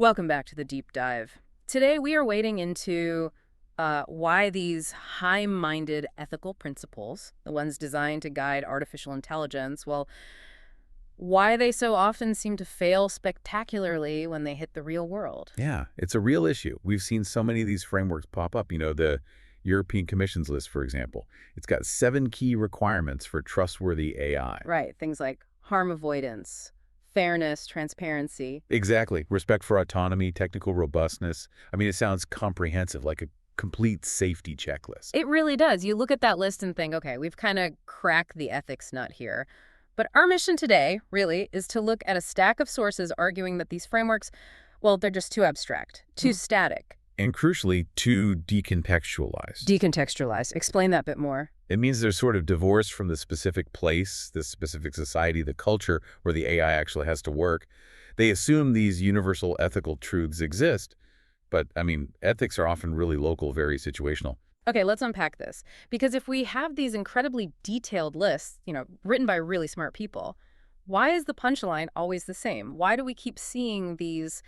Welcome back to the deep dive. Today we are wading into why these high-minded ethical principles, the ones designed to guide artificial intelligence, well, why they so often seem to fail spectacularly when they hit the real world. Yeah, it's a real issue. We've seen so many of these frameworks pop up. The European Commission's list, for example. It's got 7 key requirements for trustworthy AI. Right, things like harm avoidance, fairness, transparency. Exactly. Respect for autonomy, technical robustness. It sounds comprehensive, like a complete safety checklist. It really does. You look at that list and think, okay, we've kind of cracked the ethics nut here. But our mission today, really, is to look at a stack of sources arguing that these frameworks, well, they're just too abstract, too static. And crucially, too decontextualized. Decontextualized. Explain that bit more. It means they're sort of divorced from the specific place, the specific society, the culture where the AI actually has to work. They assume these universal ethical truths exist, but, ethics are often really local, very situational. Okay, let's unpack this. Because if we have these incredibly detailed lists, written by really smart people, why is the punchline always the same? Why do we keep seeing these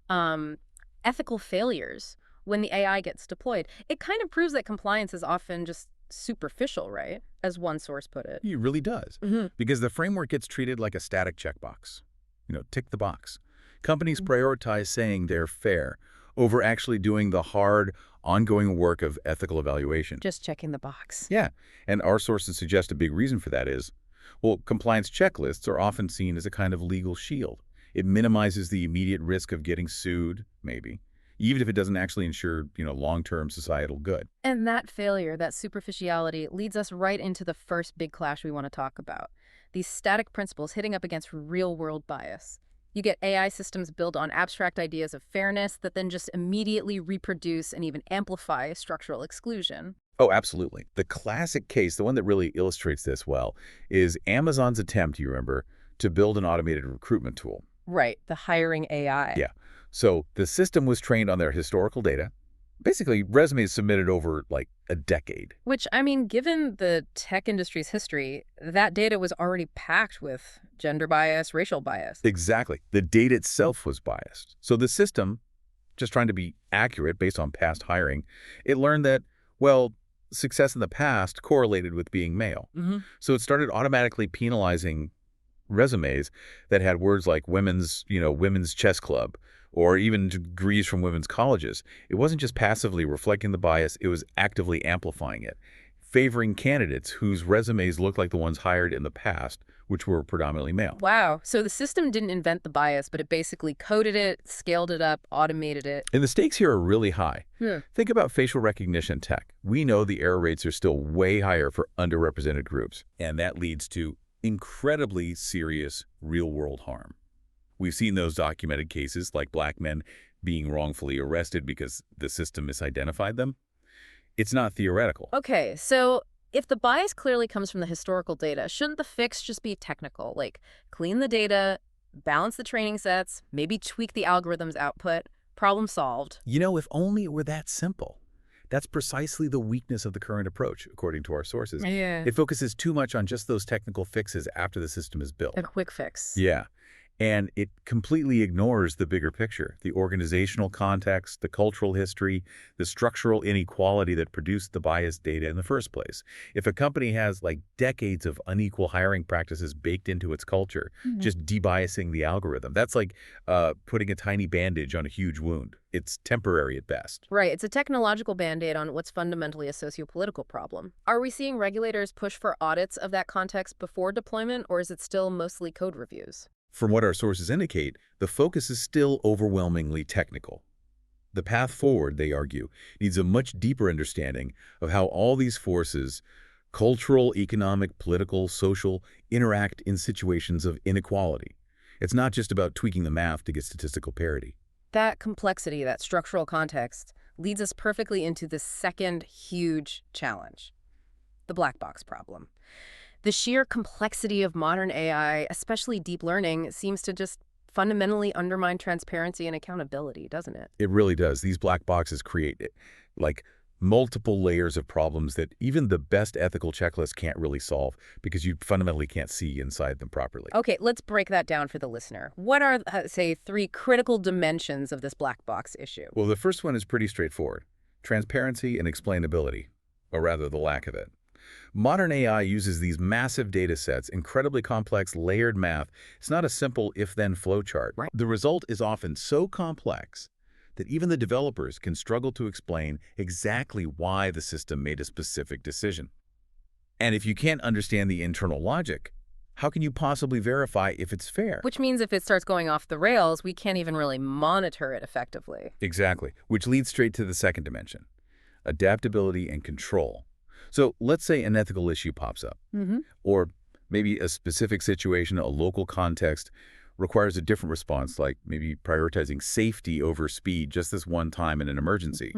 ethical failures when the AI gets deployed? It kind of proves that compliance is often just superficial, right? As one source put it. It really does. Because the framework gets treated like a static checkbox. Tick the box. Companies prioritize saying they're fair over actually doing the hard, ongoing work of ethical evaluation. Just checking the box. Yeah, and our sources suggest a big reason for that is, well, compliance checklists are often seen as a kind of legal shield. It minimizes the immediate risk of getting sued, maybe, even if it doesn't actually ensure, long-term societal good. And that failure, that superficiality, leads us right into the first big clash we want to talk about. These static principles hitting up against real-world bias. You get AI systems built on abstract ideas of fairness that then just immediately reproduce and even amplify structural exclusion. Oh, absolutely. The classic case, the one that really illustrates this well, is Amazon's attempt, you remember, to build an automated recruitment tool. Right, the hiring AI. Yeah. So the system was trained on their historical data, basically resumes submitted over like a decade. Which, given the tech industry's history, that data was already packed with gender bias, racial bias. Exactly. The data itself was biased. So the system, just trying to be accurate based on past hiring, it learned that, well, success in the past correlated with being male. So it started automatically penalizing resumes that had words like women's chess club, or even degrees from women's colleges. It wasn't just passively reflecting the bias, it was actively amplifying it, favoring candidates whose resumes looked like the ones hired in the past, which were predominantly male. Wow. So the system didn't invent the bias, but it basically coded it, scaled it up, automated it. And the stakes here are really high. Think about facial recognition tech. We know the error rates are still way higher for underrepresented groups, and that leads to incredibly serious real-world harm. We've seen those documented cases like black men being wrongfully arrested because the system misidentified them. It's not theoretical. Okay, so if the bias clearly comes from the historical data, shouldn't the fix just be technical? Like clean the data, balance the training sets, maybe tweak the algorithm's output, problem solved. If only it were that simple. That's precisely the weakness of the current approach, according to our sources. Yeah. It focuses too much on just those technical fixes after the system is built. A quick fix. Yeah. And it completely ignores the bigger picture, the organizational context, the cultural history, the structural inequality that produced the biased data in the first place. If a company has like decades of unequal hiring practices baked into its culture, just debiasing the algorithm, that's like putting a tiny bandage on a huge wound. It's temporary at best. Right. It's a technological band-aid on what's fundamentally a sociopolitical problem. Are we seeing regulators push for audits of that context before deployment, or is it still mostly code reviews? From what our sources indicate, the focus is still overwhelmingly technical. The path forward, they argue, needs a much deeper understanding of how all these forces, cultural, economic, political, social, interact in situations of inequality. It's not just about tweaking the math to get statistical parity. That complexity, that structural context, leads us perfectly into the second huge challenge, the black box problem. The sheer complexity of modern AI, especially deep learning, seems to just fundamentally undermine transparency and accountability, doesn't it? It really does. These black boxes create, like, multiple layers of problems that even the best ethical checklist can't really solve because you fundamentally can't see inside them properly. Okay, let's break that down for the listener. What are, say, 3 critical dimensions of this black box issue? Well, the first one is pretty straightforward. Transparency and explainability, or rather the lack of it. Modern AI uses these massive data sets, incredibly complex, layered math. It's not a simple if-then flowchart. Right. The result is often so complex that even the developers can struggle to explain exactly why the system made a specific decision. And if you can't understand the internal logic, how can you possibly verify if it's fair? Which means if it starts going off the rails, we can't even really monitor it effectively. Exactly, which leads straight to the second dimension, adaptability and control. So let's say an ethical issue pops up, or maybe a specific situation, a local context, requires a different response, like maybe prioritizing safety over speed just this one time in an emergency.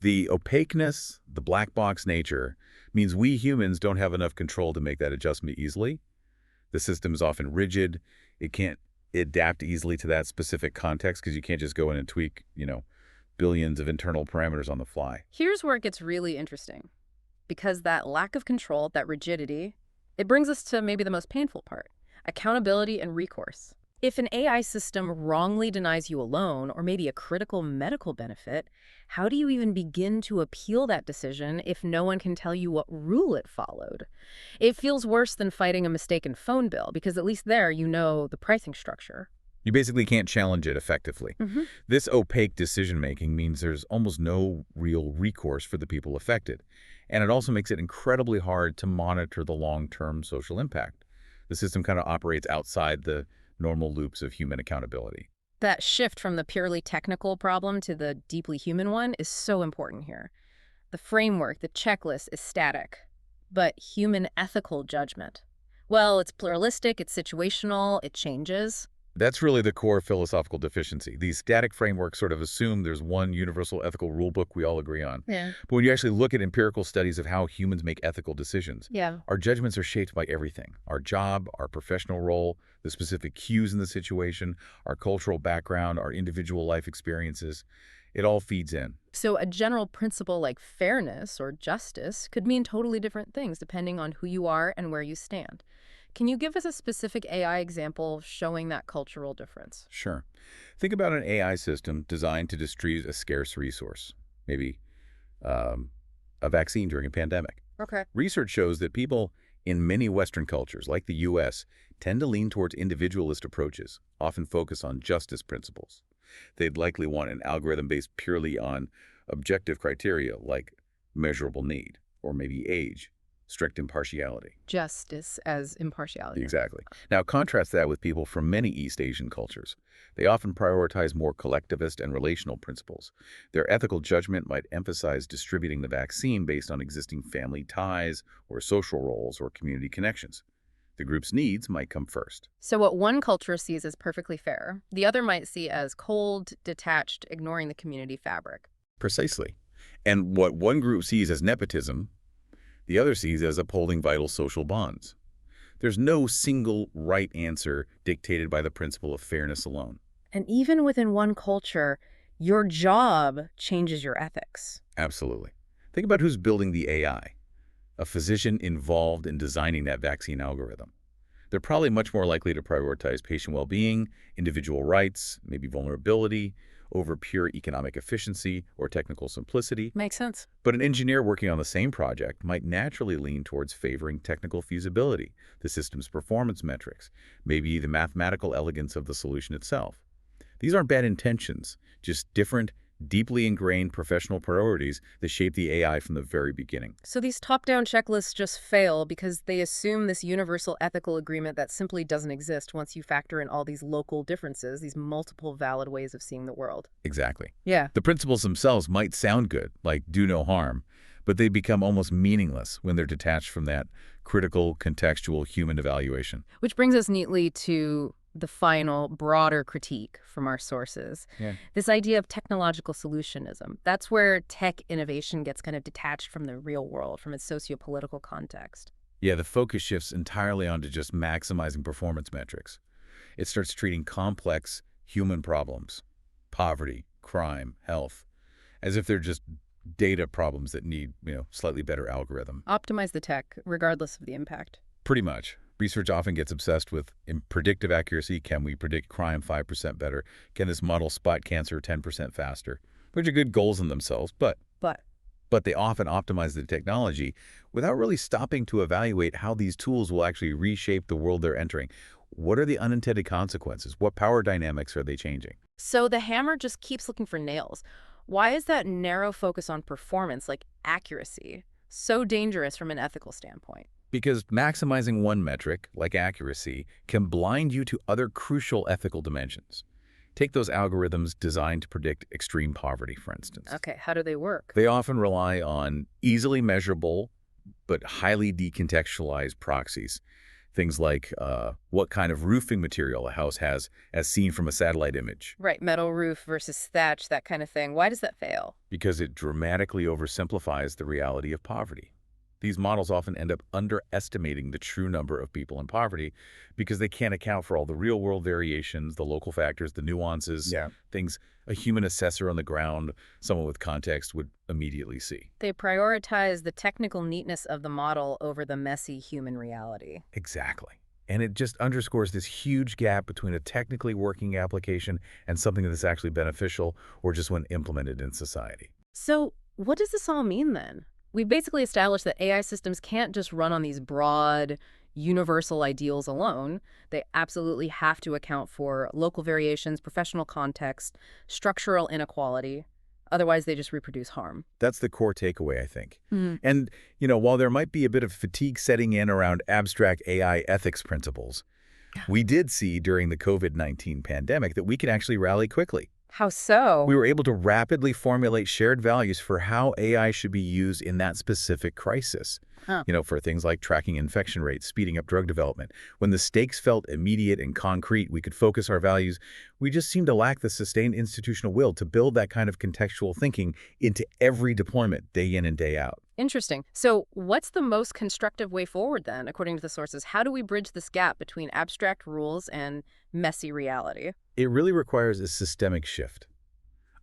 The opaqueness, the black box nature, means we humans don't have enough control to make that adjustment easily. The system is often rigid. It can't adapt easily to that specific context because you can't just go in and tweak, billions of internal parameters on the fly. Here's where it gets really interesting. Because that lack of control, that rigidity, it brings us to maybe the most painful part, accountability and recourse. If an AI system wrongly denies you a loan or maybe a critical medical benefit, how do you even begin to appeal that decision if no one can tell you what rule it followed? It feels worse than fighting a mistaken phone bill because at least there you know the pricing structure. You basically can't challenge it effectively. This opaque decision-making means there's almost no real recourse for the people affected. And it also makes it incredibly hard to monitor the long-term social impact. The system kind of operates outside the normal loops of human accountability. That shift from the purely technical problem to the deeply human one is so important here. The framework, the checklist is static, but human ethical judgment. Well, it's pluralistic, it's situational, it changes. That's really the core philosophical deficiency. These static frameworks sort of assume there's one universal ethical rulebook we all agree on. Yeah. But when you actually look at empirical studies of how humans make ethical decisions, Yeah. our judgments are shaped by everything. Our job, our professional role, the specific cues in the situation, our cultural background, our individual life experiences. It all feeds in. So a general principle like fairness or justice could mean totally different things depending on who you are and where you stand. Can you give us a specific AI example showing that cultural difference? Sure. Think about an AI system designed to distribute a scarce resource, maybe a vaccine during a pandemic. Okay. Research shows that people in many Western cultures, like the U.S., tend to lean towards individualist approaches, often focus on justice principles. They'd likely want an algorithm based purely on objective criteria like measurable need, or maybe age, strict impartiality. Justice as impartiality. Exactly. Now, contrast that with people from many East Asian cultures. They often prioritize more collectivist and relational principles. Their ethical judgment might emphasize distributing the vaccine based on existing family ties or social roles or community connections. The group's needs might come first. So what one culture sees as perfectly fair, the other might see as cold, detached, ignoring the community fabric. Precisely. And what one group sees as nepotism, the other sees as upholding vital social bonds. There's no single right answer dictated by the principle of fairness alone. And even within one culture, your job changes your ethics. Absolutely. Think about who's building the AI. A physician involved in designing that vaccine algorithm. They're probably much more likely to prioritize patient well-being, individual rights, maybe vulnerability, over pure economic efficiency or technical simplicity. Makes sense. But an engineer working on the same project might naturally lean towards favoring technical feasibility, the system's performance metrics, maybe the mathematical elegance of the solution itself. These aren't bad intentions, just different, deeply ingrained professional priorities that shape the AI from the very beginning. So these top-down checklists just fail because they assume this universal ethical agreement that simply doesn't exist once you factor in all these local differences, these multiple valid ways of seeing the world. Exactly. Yeah. The principles themselves might sound good, like do no harm, but they become almost meaningless when they're detached from that critical, contextual human evaluation. Which brings us neatly to the final, broader critique from our sources. Yeah. This idea of technological solutionism. That's where tech innovation gets kind of detached from the real world, from its socio-political context. Yeah, the focus shifts entirely onto just maximizing performance metrics. It starts treating complex human problems, poverty, crime, health, as if they're just Data problems that need, slightly better algorithm. Optimize the tech, regardless of the impact. Pretty much. Research often gets obsessed with in predictive accuracy. Can we predict crime 5% better? Can this model spot cancer 10% faster? Which are good goals in themselves, but But but they often optimize the technology without really stopping to evaluate how these tools will actually reshape the world they're entering. What are the unintended consequences? What power dynamics are they changing? so the hammer just keeps looking for nails. Why is that narrow focus on performance, like accuracy, so dangerous from an ethical standpoint? Because maximizing one metric, like accuracy, can blind you to other crucial ethical dimensions. Take those algorithms designed to predict extreme poverty, for instance. Okay, how do they work? They often rely on easily measurable but highly decontextualized proxies. Things like what kind of roofing material a house has as seen from a satellite image, Right, metal roof versus thatch, that kind of thing. Why does that fail? because it dramatically oversimplifies the reality of poverty. These models often end up underestimating the true number of people in poverty because they can't account for all the real-world variations, the local factors, the nuances, Yeah. things a human assessor on the ground, someone with context, would immediately see. They prioritize the technical neatness of the model over the messy human reality. Exactly. And it just underscores this huge gap between a technically working application and something that's actually beneficial or just when implemented in society. So what does this all mean then? We basically established that AI systems can't just run on these broad, universal ideals alone. They absolutely have to account for local variations, professional context, structural inequality. Otherwise, they just reproduce harm. That's the core takeaway, I think. Mhm. And, while there might be a bit of fatigue setting in around abstract AI ethics principles, we did see during the COVID-19 pandemic that we can actually rally quickly. How so? We were able to rapidly formulate shared values for how AI should be used in that specific crisis. Huh. For things like tracking infection rates, speeding up drug development. When the stakes felt immediate and concrete, we could focus our values. We just seemed to lack the sustained institutional will to build that kind of contextual thinking into every deployment, day in and day out. Interesting. So what's the most constructive way forward then, according to the sources? How do we bridge this gap between abstract rules and messy reality? It really requires a systemic shift.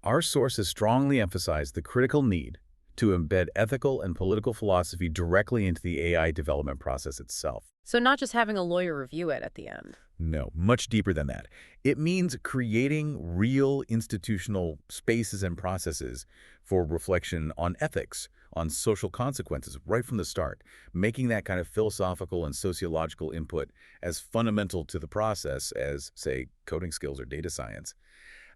Our sources strongly emphasize the critical need to embed ethical and political philosophy directly into the AI development process itself. So not just having a lawyer review it at the end. No, much deeper than that. It means creating real institutional spaces and processes for reflection on ethics, on social consequences right from the start, making that kind of philosophical and sociological input as fundamental to the process as, say, coding skills or data science.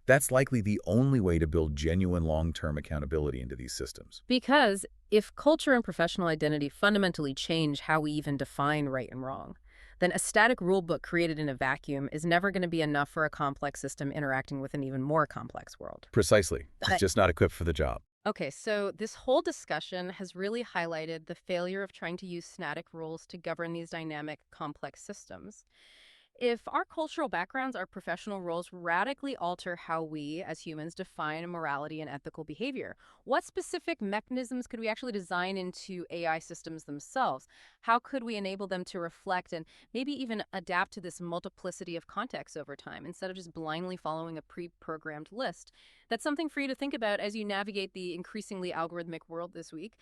That's likely the only way to build genuine long-term accountability into these systems. Because if culture and professional identity fundamentally change how we even define right and wrong, then a static rulebook created in a vacuum is never going to be enough for a complex system interacting with an even more complex world. Precisely. It's just not equipped for the job. Okay, so this whole discussion has really highlighted the failure of trying to use static rules to govern these dynamic, complex systems. If our cultural backgrounds, our professional roles radically alter how we, as humans, define morality and ethical behavior, what specific mechanisms could we actually design into AI systems themselves? How could we enable them to reflect and maybe even adapt to this multiplicity of contexts over time instead of just blindly following a pre-programmed list? That's something for you to think about as you navigate the increasingly algorithmic world this week.